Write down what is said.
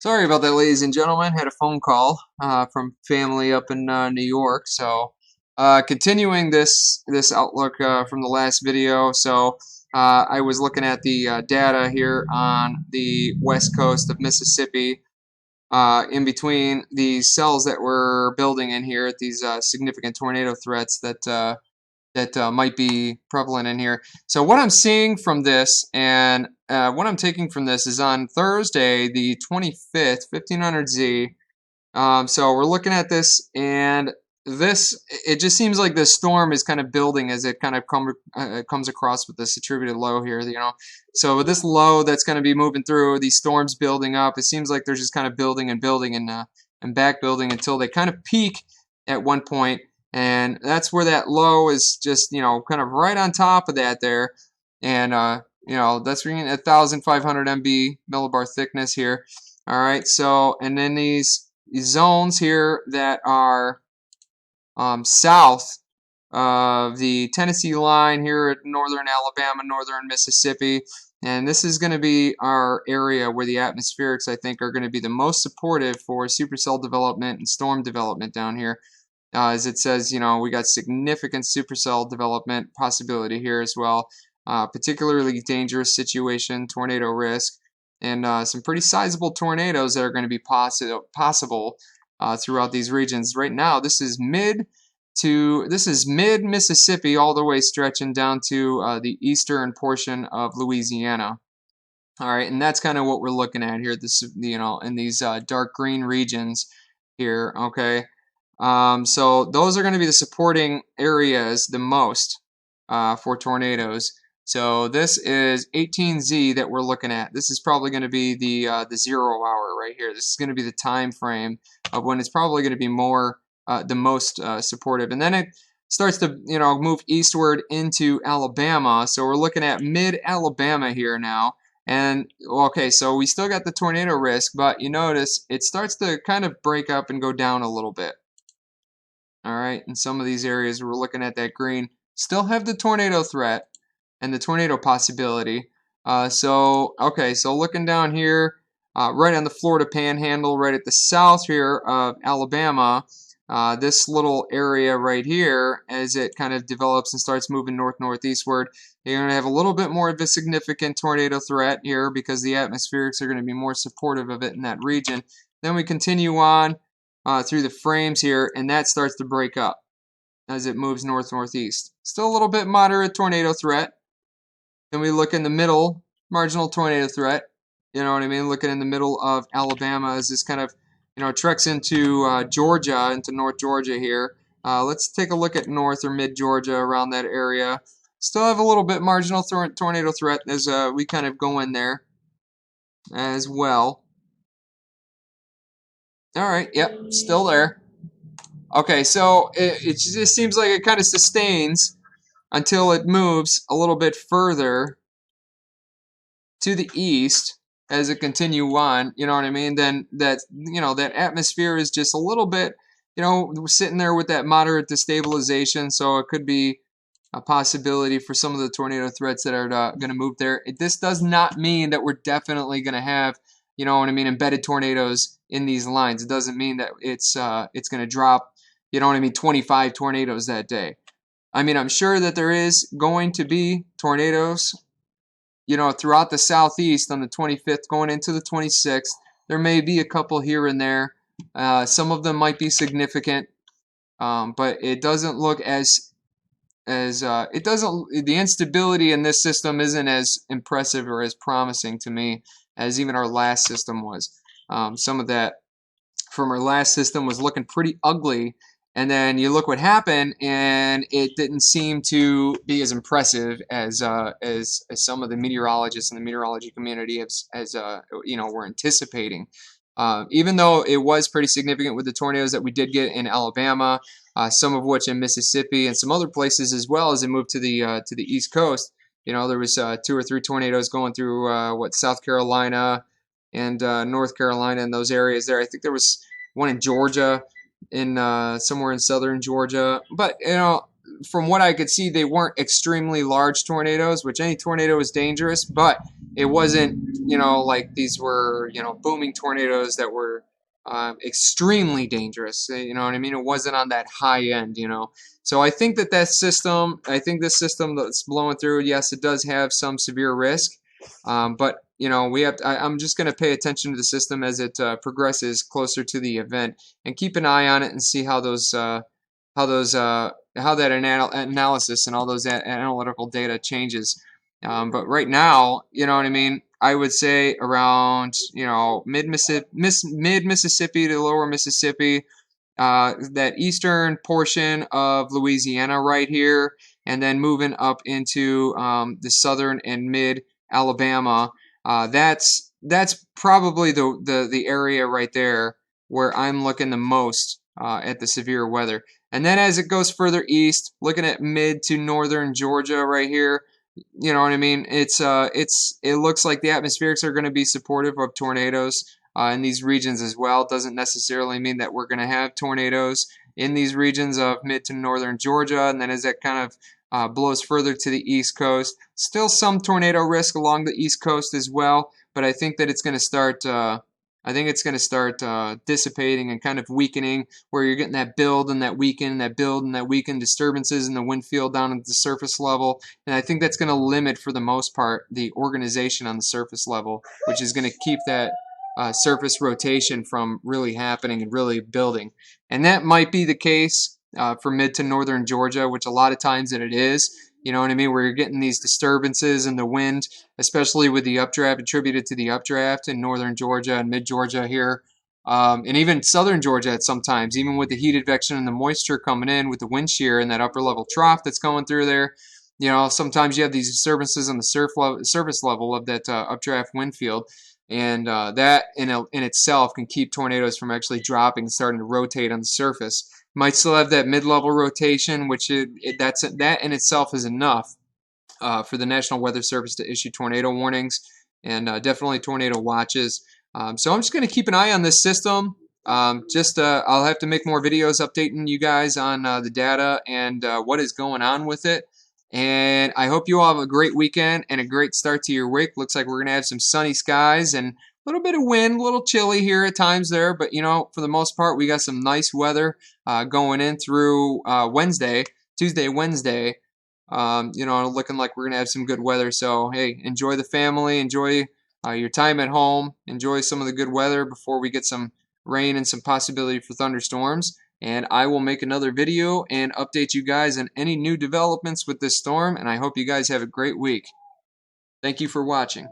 Sorry about that, ladies and gentlemen. Had a phone call from family up in New York. So, continuing this outlook from the last video. So, I was looking at the data here on the west coast of Mississippi, in between these cells that we're building in here, these significant tornado threats that might be prevalent in here. So what I'm seeing from this and what I'm taking from this is on Thursday, the 25th, 1500Z. So we're looking at this, and it just seems like this storm is kind of building as it kind of comes across with this attributed low here. So with this low that's going to be moving through, these storms building up, it seems like they're just kind of building and building and back building until they kind of peak at one point. And that's where that low is just, kind of right on top of that there. And, that's reading 1,500 MB millibar thickness here. All right, so, and then these zones here that are south of the Tennessee line here at northern Alabama, northern Mississippi. And this is going to be our area where the atmospherics, I think, are going to be the most supportive for supercell development and storm development down here. As it says, we got significant supercell development possibility here as well. Particularly dangerous situation, tornado risk, and some pretty sizable tornadoes that are going to be possible throughout these regions. Right now, this is mid Mississippi, all the way stretching down to the eastern portion of Louisiana. All right, and that's kind of what we're looking at here. This, in these dark green regions here. Okay. So those are going to be the supporting areas the most for tornadoes. So this is 18Z that we're looking at. This is probably going to be the 0 hour right here. This is going to be the time frame of when it's probably going to be the most supportive. And then it starts to move eastward into Alabama. So we're looking at mid Alabama here now. And okay, so we still got the tornado risk, but you notice it starts to kind of break up and go down a little bit. All right, in some of these areas we're looking at that green, still have the tornado threat and the tornado possibility. So looking down here, right on the Florida Panhandle, right at the south here of Alabama, this little area right here, as it kind of develops and starts moving north-northeastward, you're going to have a little bit more of a significant tornado threat here because the atmospherics are going to be more supportive of it in that region. Then we continue on through the frames here, and that starts to break up as it moves north-northeast. Still a little bit moderate tornado threat. Then we look in the middle, marginal tornado threat. You know what I mean? Looking in the middle of Alabama as this kind of, treks into Georgia, into North Georgia here. Let's take a look at North or Mid Georgia, around that area. Still have a little bit marginal tornado threat as we kind of go in there as well. All right, yep, still there. Okay, so it just seems like it kind of sustains until it moves a little bit further to the east as it continue on. You know what I mean? Then that atmosphere is just a little bit, sitting there with that moderate destabilization. So it could be a possibility for some of the tornado threats that are going to move there. This does not mean that we're definitely going to have, embedded tornadoes in these lines. It doesn't mean that it's going to drop, 25 tornadoes that day. I mean, I'm sure that there is going to be tornadoes, throughout the southeast on the 25th going into the 26th. There may be a couple here and there. Some of them might be significant, but it doesn't look the instability in this system isn't as impressive or as promising to me as even our last system was. Some of that from our last system was looking pretty ugly, and then you look what happened, and it didn't seem to be as impressive as some of the meteorologists in the meteorology community were anticipating. Even though it was pretty significant with the tornadoes that we did get in Alabama, some of which in Mississippi and some other places as well as it moved to the East Coast. There was 2 or 3 tornadoes going through South Carolina and North Carolina and those areas there. I think there was one in Georgia, in somewhere in southern Georgia. But from what I could see, they weren't extremely large tornadoes, which any tornado is dangerous, but it wasn't, like these were, booming tornadoes that were extremely dangerous. You know what I mean? It wasn't on that high end. So I think I think this system that's blowing through, yes, it does have some severe risk, but I'm just going to pay attention to the system as it progresses closer to the event, and keep an eye on it and see how that analysis and all those analytical data changes. But right now, you know what I mean, I would say around mid Mississippi to lower Mississippi, that eastern portion of Louisiana right here, and then moving up into the southern and mid Alabama. That's probably the area right there where I'm looking the most at the severe weather. And then as it goes further east, looking at mid to northern Georgia right here, you know what I mean? It looks like the atmospherics are going to be supportive of tornadoes in these regions as well. Doesn't necessarily mean that we're going to have tornadoes in these regions of mid to northern Georgia. And then as that kind of blows further to the east coast, still some tornado risk along the east coast as well. But I think that it's going to start. Dissipating and kind of weakening, where you're getting that build and that weaken, disturbances in the wind field down at the surface level. And I think that's going to limit, for the most part, the organization on the surface level, which is going to keep that surface rotation from really happening and really building. And that might be the case for mid to northern Georgia, which a lot of times that it is. You know what I mean? Where you're getting these disturbances in the wind, especially with the updraft, attributed to the updraft in northern Georgia and mid-Georgia here. And even southern Georgia at sometimes, even with the heat advection and the moisture coming in with the wind shear and that upper level trough that's going through there. Sometimes you have these disturbances on the surface level of that updraft wind field. And that in itself can keep tornadoes from actually dropping and starting to rotate on the surface. Might still have that mid-level rotation, which that in itself is enough for the National Weather Service to issue tornado warnings and definitely tornado watches. So I'm just going to keep an eye on this system. I'll have to make more videos updating you guys on the data and what is going on with it. And I hope you all have a great weekend and a great start to your week. Looks like we're going to have some sunny skies and a little bit of wind, a little chilly here at times there. But, for the most part, we got some nice weather going in through Tuesday, Wednesday. Looking like we're going to have some good weather. So, hey, enjoy the family. Enjoy your time at home. Enjoy some of the good weather before we get some rain and some possibility for thunderstorms. And I will make another video and update you guys on any new developments with this storm. And I hope you guys have a great week. Thank you for watching.